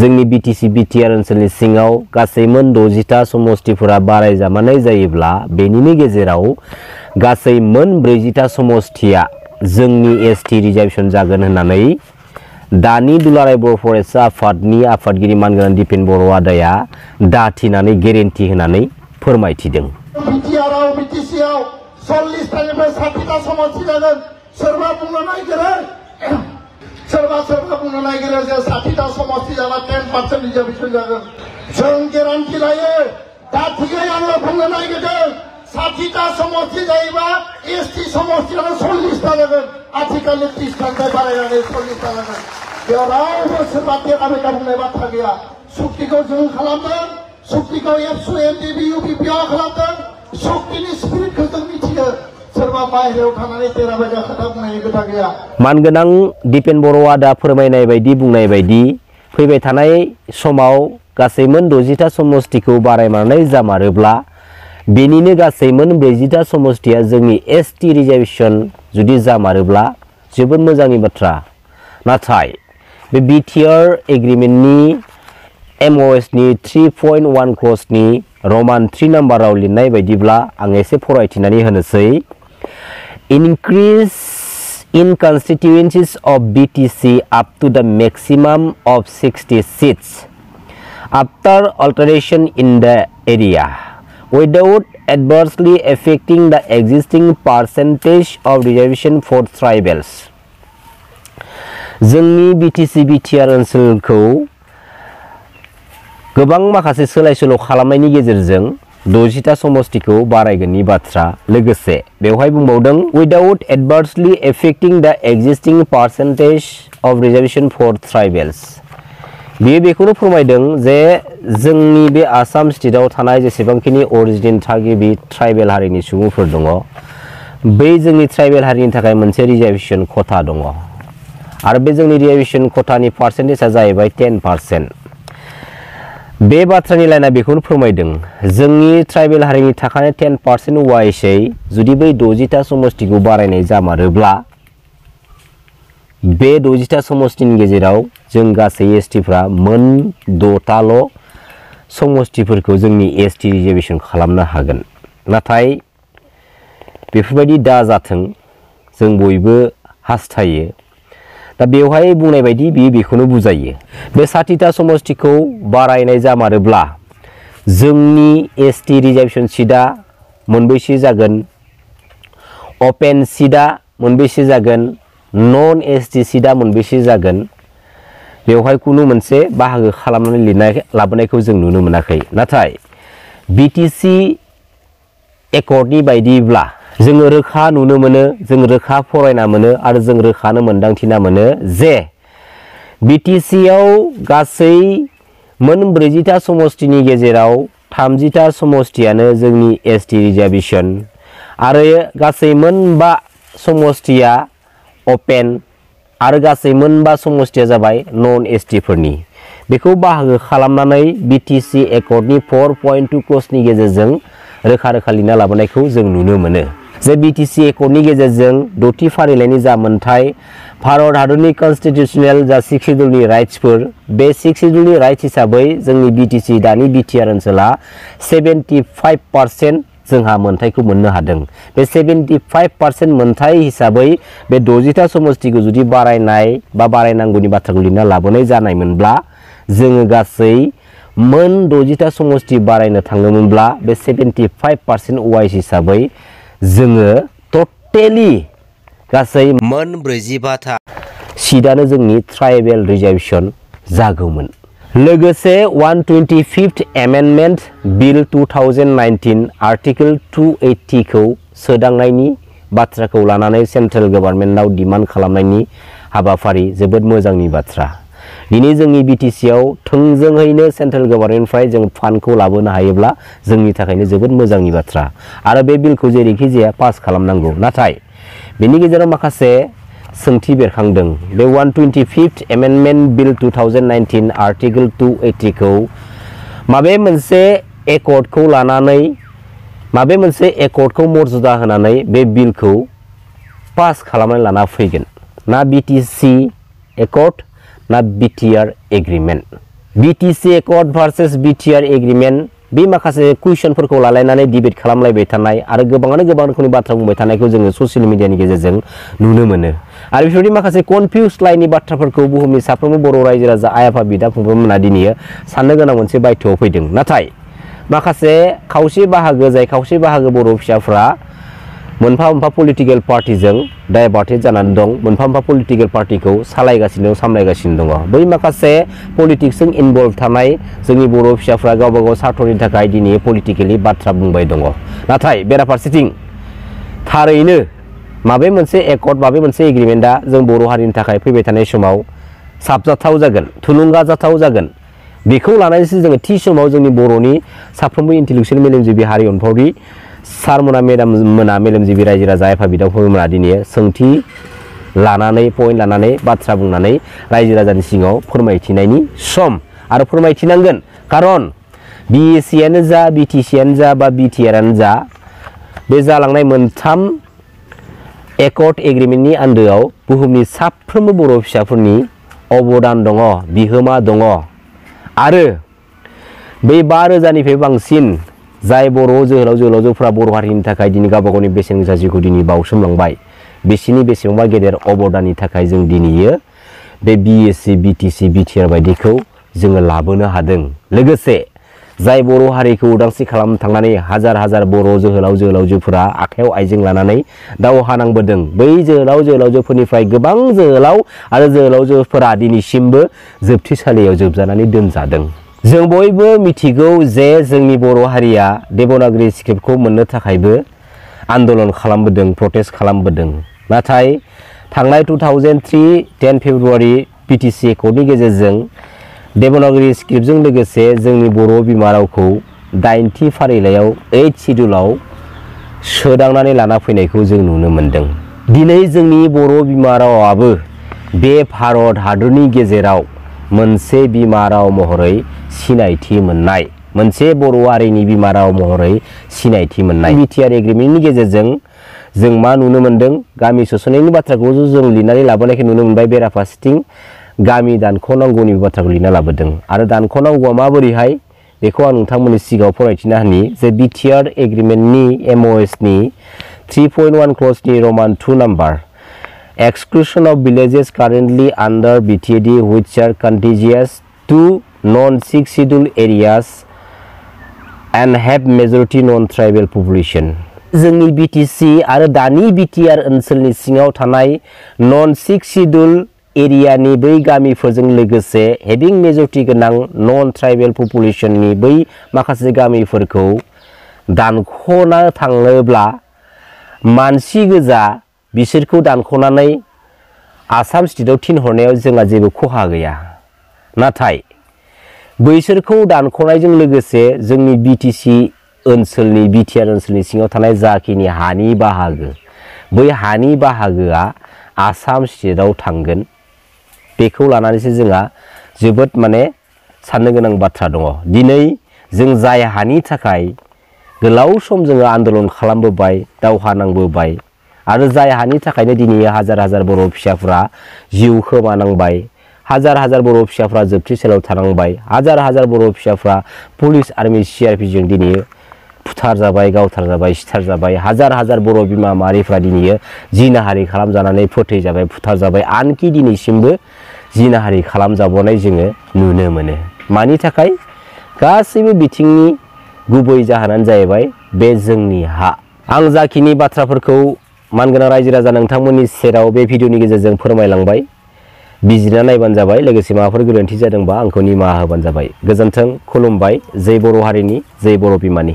जोंनि BTC BTR ओनसोलनि सिङाव गासै मोन 60टा समस्तिफोरा बारायजानाय जायोब्ला बेनिनो गेजेराव गासै मोन 40टा समस्तिया जोंनि ST रिजार्वेशन जागोन होननानै दानि दुलाराय बर' फरायसा आफादनि आफादगिरि मानगोनां दिपेन बर' आदाया दाथिनानै गेरेन्टि होनानै फोरमायथिदों। BTR आव BTC आव 40टानिफ्राय 60टा समस्ति जागोन। सोरबा बुंनो नागिरो सोरबा बुंनो नागिरो जे 60टा समस्ति जाना 10% रिजार्वेशन जागोन। जों गेरेन्टि लायो दाथियै आङो बुंनो नागिरदों 60टा समस्ति जायोबा ST समस्तियानो 40टा जागोन। आथिखालनि 30टानिफ्राय बारायनानै 40टा जागोन। बेयाव रावबो सोरबा टेका बुंनाय बाथ्रा गैया। सुक्तिखौ जों खालामदों, सुक्तिखौ ABSU MDBU BPA खालामदों, सुक्तिनि स्पिरिटखौ जों मिथियो। सोरबा बाहेरायाव थानानै टेका खोथा बुंनायनि खोथा गैया। मानगोनां दिपेन बर' आदा फोरमायनाय बायदि बुंनाय बायदि फैबाय थानाय समाव गासै मोन 60टा समस्तिखौ बारायमारनाय जामारोब्ला बेनिनो गासै मोन 40टा समस्तिया जोंनि ST रिजार्वेशन जुदि जामारोब्ला जोबोद मोजांनि बाथ्रा। नाथाय बे BTR एग्रीमेन्टनि MOS नि 3.1 क्लजनि रमान 3 नाम्बाराव लिरनाय बायदिब्ला आं एसे फरायथिनानै होनोसै। Increase in constituencies of BTC up to the maximum of 60 seats after alteration in the area without adversely affecting the existing percentage of reservation for tribals. जोंनि BTC BTR ओनसोलखौ गोबां माखासे सोलाय सोल' खालामनायनि गेजेरजों 60टा समस्तिखौ बारायगोननि बाथ्रा लोगोसे बेवहाय बुंबावदों without adversely affecting the existing percentage of reservation for tribals. बेखौनो फोरमायदों जे जोंनि बे आसाम स्टेटआव थानाय जेसेबांखिनि अरिजिनेल थागिबि ट्राइबेल हारिनि सुबुंफोर दङ बै जोंनि ट्राइबेल हारिनि थाखाय मोनसे रिजार्वेशन खथा दङ आरो बे जोंनि रिजार्वेशन खथानि पार्सेन्टेजआ जाहैबाय 10%। बे बाथ्रानि लाइना बेखौनो फोरमायदों जोंनि ट्राइबेल हारिनि थाखाय 10% वाइसै जुदि बै 60टा समस्तिखौ बारायनाय जामारोब्ला बे 60टा समस्तिनि गेजेराव जों गासै STफ्रा मोन 6टाल' समस्तिफोरखौ जोंनि ST रिजार्वेशन खालामनो हागोन। नाथाय बेफोरबायदि दा जाथों जों बयबो हास्थायो। दा बेवहाय बुंनाय बायदि बेखौनो बुजायो। बे 60टा समस्तिखौ बारायनाय जामारोब्ला जोंनि ST रिजार्वेशन सीटआ मोनबेसे जागोन, अपेन सीटआ मोनबेसे जागोन, नन ST सीटआ मोनबेसे जागोन बेवहाय खुनु मोनसे बाहागो खालामनानै लिरनाय लाबोनायखौ जों नुनो मोनाखै। नाथाय BTC एकर्डनि बायदिब्ला जोङो रोखा नुनो मोनो, जों रोखा फरायना मोनो आरो जों रोखानो मोनदांथिना मोनो जे BTC आव गासै मोन 40टा समस्तिनि गेजेराव 30टा समस्तियानो जोंनि ST रिजार्वेशन आरो गासै मोन 5 समस्तिया अपेन आरो गासै मोन 5 समस्तिया जाबाय नन ST फोरनि। बेखौ बाहागो खालामनानै BTC एकर्डनि 4.2 क्लजनि गेजेरजों रोखा लिरना लाबोनायखौ जों नुनो मोनो जे BTC एकर्डनि गेजेरजों 6थि फारिलाइनि जा मोनथाय भारत हादरनि कन्स्टिट्यूशनल जा 6 शेड्यूलनि राइट्सफोर बे 6 शेड्यूलनि राइट्स हिसाबै जोंनि BTC दानि BTR ओनसोला 75% जोंहा मोनथायखौ मोननो हादों। बे 75% मोनथाय हिसाबै बे 60टा समस्तिखौ जुदि बारायनाय बा बारायनांगौनि बाथ्राखौ लिरना लाबोनाय जानायमोनब्ला जोङो गासै मोन 60टा समस्ति बारायनो थाङोमोनब्ला बे 75% वाइस हिसाबै जोङो टटेलि गासै मोन 45टा सीटआनो जोंनि ट्राइबेल रिजार्वेशन जागौमोन। लोगोसे 125th एमेन्डमेन्ट बिल 2019 आर्टिकल 280 खौ सोदांनायनि बाथ्राखौ लानानै सेन्ट्रेल गभर्नमेन्टआव डिमान्ड खालामनायनि हाबाफारि जोबोद मोजांनि बाथ्रा। दिनै जोंनि BTC आव थोंजोङैनो सेन्ट्रेल गभर्नमेन्टनिफ्राय जों फान्डखौ लाबोनो हायोब्ला जोंनि थाखायनो जोबोद मोजांनि बाथ्रा आरो बे बिलखौ जेरैखि जाया पास खालामनांगौ। नाथाय बेनि गेजेराव माखासे सोंथि बेरखांदों। बे 125th एमेन्डमेन्ट बिल 2019 आर्टिकल 280 खौ माबे मोनसे एकर्डखौ लानानै माबे मोनसे एकर्डखौ मर्यादा होनानै बे बिलखौ पास खालामनानै लाना फैगोन ना BTC एकर्ड ना BTR agreement. BTC accord versus BTR agreement बे माखासे कुइसनफोरखौ लालायनानै डिबेट खालामलायबाय थानाय आरो गोबाङानो गोबां रोखोमनि बाथ्रा बुंबाय थानायखौ जोङो ससियेल मिडियानि गेजेरजों नुनो मोनो आरो बेफोरबायदि माखासे कनफिउज लाइननि बाथ्राफोरखौ बुहुमनि साफ्रोमबो बर' रायजो राजा आइ आफा बिदा फंबायमोना दिनै साननो गोनां मोनसे बायथ'आव फैदों नाथाय माखासे खावसे बाहागो बर' फिसाफ्रा मोनफा मोनफा पलिटिकल पार्टीजों डाइभार्टेड जानानै दं मोनफा मोनफा पलिटिकल पार्टीखौ सालायगासिनो सामलायगासिनो दङ बै माखासे पलिटिक्सजों इनभल्व थानाय जोंनि बर' फिसाफ्रा गावबा गाव सार्थनि थाखाय दिनै पलिटिकेलि बाथ्रा बुंबाय दङ नाथाय बेराफारसेथिं थारैनो माबे मोनसे एकर्ड माबे मोनसे एग्रीमेन्टआ जों बर' हारिनि थाखाय फैबाय थानाय समाव साबजाथाव जागोन थुलुंगाजाथाव जागोन बेखौ लानानैसो जोङो थि समाव जोंनि बर'नि साफ्रोमबो इन्टेलेक्चुवेल मेलेमजिबि हारि अनफावरि सारमोना मेडाममोना मेलेमजिबि रायजो राजा आफा बिदा फंबायमोना दिनै सोंथि लानानै पइन्ट लानानै बाथ्रा बुंनानै रायजो राजानि सिगाङाव फोरमायथिनायनि सम आरो फोरमायथिनांगोन खारन BACआनो जा BTCआनो जा बा BTRआनो जा बे जालांनाय मोनथाम एकर्ड एग्रीमेन्टनि आन्दोआव बुहुमनि साफ्रोमबो बर' फिसाफोरनि अबदान दङ बिहोमा दङ आरो बै 5,000निफ्राय बांसिन जाय बर' जोहोलाव जोहोलावजोफ्रा बर' हारिनि थाखाय दिनै गावबा गावनि बेसेन गोसा जिउखौ दिनै बावसोमलांबाय बिसिनि बेसेबांबा गेदेर अबदाननि थाखाय जों दिनैयो बे BAC BTC BTR बायदिखौ जोङो लाबोनो हादों लोगोसे जाय बर' हारिखौ उदांस्रि खालामनो थांनानै हाजार हाजार बर' जोहोलाव जोहोलावजोफोरा आखायाव आइजें लानानै दावहा नांबोदों बै जोहोलाव जोहोलावजोफोरनिफ्राय गोबां जोहोलाव आरो जोहोलावजोफोरा दिनैसिमबो जोबथेसालियाव जोबजानानै दोनजादों जों बयबो मिथिगौ जे जोंनि बर' हारिया देबनागरि स्क्रिप्टखौ मोननो थाखायबो आन्दोलन खालामबोदों प्रटेस्ट खालामबोदों नाथाय थांनाय 2003 10 फेब्रुवारि BTC एकर्डनि गेजेरजों देबनागरि स्क्रिप्टजों लोगोसे जोंनि बर' बिमा रावखौ 8थि फारिलाइयाव 8 शिड्युलाव सोदांनानै लाना फैनायखौ जों नुनो मोनदों दिनै जोंनि बर' बिमा रावाबो बे भारत हादरनि गेजेराव मोनसे बिमा राव महरै सिनायथि मोननाय मोनसे बर' हारिनि बिमा राव महरै सिनायथि मोननाय BTR एग्रीमेन्टनि गेजेरजों जों मा नुनो मोनदों गामि सोसननायनि बाथ्राखौ जों लिरनानै लाबोनायखौ नुनो मोनबाय बेराफारसेथिं गामि दानख'नांगौनि बाथ्राखौ लिरना लाबोदों आरो दानख'नांगौआ माबोरैहाय बेखौ आं नोंथांमोननि सिगाङाव फोरमायथिना होनि जे BTR एग्रीमेन्टनि MOSनि 3.1 क्लजनि रोमान 2 number Exclusion of villages currently under BTAD which are contiguous to non-6th schedule areas and have majority non-tribal population. जोंनि BTC आरो दानि BTR ओनसोलनि सिङाव थानाय non-6th schedule एरियानि बै गामिफोरजों लोगोसे having majority गोनां non-tribal populationनि बै माखासे गामिफोरखौ दानख'ना थाङोब्ला मानसि गोजा बिसोरखौ दानख'नानै आसाम स्टेटआव थिनहरनायाव जोंहा जेबो खहा गैया नाथाय बैसोरखौ दानख'नायजों लोगोसे जोंनि BTC ओनसोलनि BTR ओनसोलनि सिङाव थानाय जाखिनि हानि बाहागो बै हानि बाहागोआ आसाम स्टेटआव थांगोन बेखौ लानानैसो जोंहा जोबोद माने साननो गोनां बाथ्रा दङ दिनै जों जाय हानि थाखाय गोलाव सम जोङो आन्दोलन खालामबोबाय दावहा नांबोबाय आरो जाय हानि थाखायनो दिनै हाजार हाजार बर' फिसाफ्रा जिउ खोमानांबाय हाजार हाजार बर' फिसाफ्रा जोबथेसालियाव थानांबाय हाजार हाजार बर' फिसाफ्रा पुलिस आर्मी CRP जों दिनै फुथारजाबाय गावथारजाबाय सिथारजाबाय हाजार हाजार बर' बिमा माहारिफ्रा दिनै जिनाहारि खालामजानानै फोथैजाबाय फुथारजाबाय आनखि दिनैसिमबो जिनाहारि खालामजाबावनाय जोङो नुनो मोनो मानि थाखाय गासैबो बिथिंनि गुबै जाहोनानो जाहैबाय बे जोंनि हा आं जाखिनि बाथ्राफोरखौ मानगोनां रायजो राजा नोंथांमोननि सेराव बे भिडिअनि गेजेरजों फोरमायलांबाय बिजिरना नायबानो जाबाय लोगोसे माबाफोर गोरोन्थि जादोंबा आंखौ निमाहा होबानो जाबाय गोजोन्थों खुलुमबाय जै बर' हारिनि जै बर' बिमानि